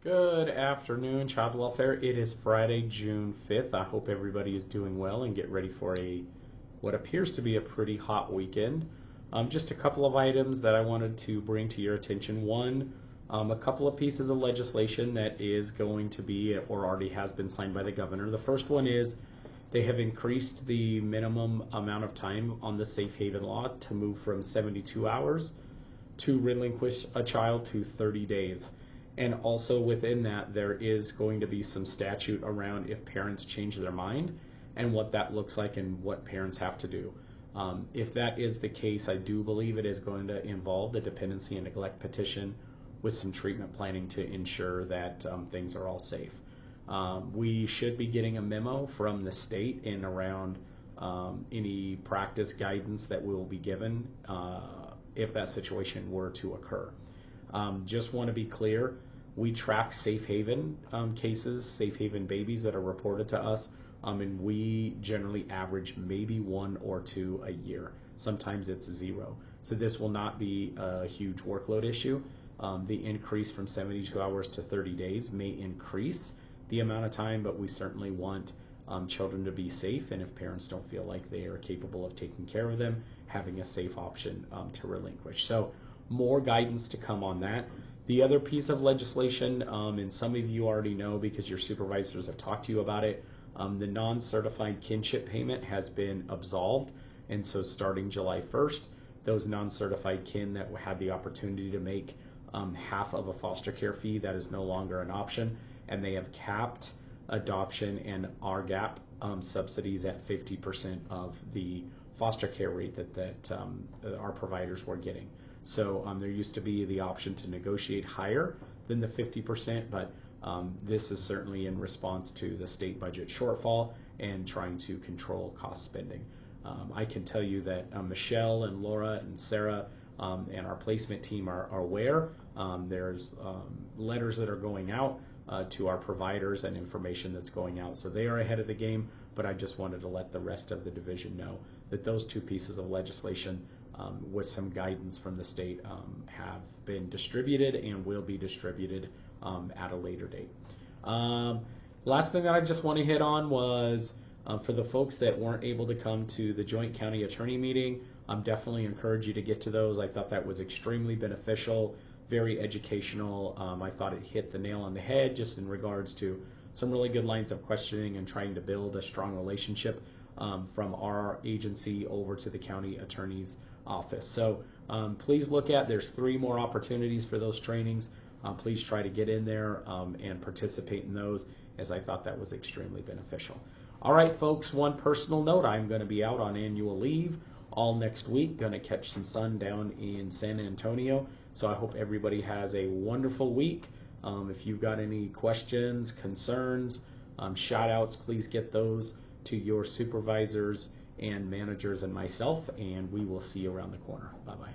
Good afternoon, child welfare. It is Friday, June 5th. I hope everybody is doing well and get ready for what appears to be a pretty hot weekend. Just a couple of items that I wanted to bring to your attention. One, a couple of pieces of legislation that is going to be or already has been signed by the governor. The first one is they have increased the minimum amount of time on the safe haven law to move from 72 hours to relinquish a child to 30 days. And also within that, there is going to be some statute around if parents change their mind and what that looks like and what parents have to do. If that is the case, I do believe it is going to involve the dependency and neglect petition with some treatment planning to ensure that things are all safe. We should be getting a memo from the state in around any practice guidance that will be given if that situation were to occur. Just want to be clear, we track safe haven cases, safe haven babies that are reported to us, and we generally average maybe 1 or 2 a year. Sometimes it's 0. So this will not be a huge workload issue. The increase from 72 hours to 30 days may increase the amount of time, but we certainly want children to be safe, and if parents don't feel like they are capable of taking care of them, having a safe option to relinquish. So more guidance to come on that. The other piece of legislation, and some of you already know because your supervisors have talked to you about it, the non-certified kinship payment has been absolved, and so starting July 1st, those non-certified kin that had the opportunity to make half of a foster care fee, that is no longer an option, and they have capped adoption and RGAP subsidies at 50% of the foster care rate that our providers were getting. So there used to be the option to negotiate higher than the 50%, but this is certainly in response to the state budget shortfall and trying to control cost spending. I can tell you that Michelle and Laura and Sarah and our placement team are aware. There's letters that are going out to our providers and information that's going out. So they are ahead of the game, but I just wanted to let the rest of the division know that those two pieces of legislation with some guidance from the state have been distributed and will be distributed at a later date. Last thing that I just want to hit on was for the folks that weren't able to come to the joint county attorney meeting, definitely encourage you to get to those. I thought that was extremely beneficial, very educational. I thought it hit the nail on the head just in regards to some really good lines of questioning and trying to build a strong relationship from our agency over to the county attorney's office. So please look at, there's 3 more opportunities for those trainings. Please try to get in there and participate in those, as I thought that was extremely beneficial. All right, folks, one personal note, I'm going to be out on annual leave all next week, going to catch some sun down in San Antonio. So I hope everybody has a wonderful week. If you've got any questions, concerns, shout outs, please get those to your supervisors and managers and myself, and we will see you around the corner. Bye-bye.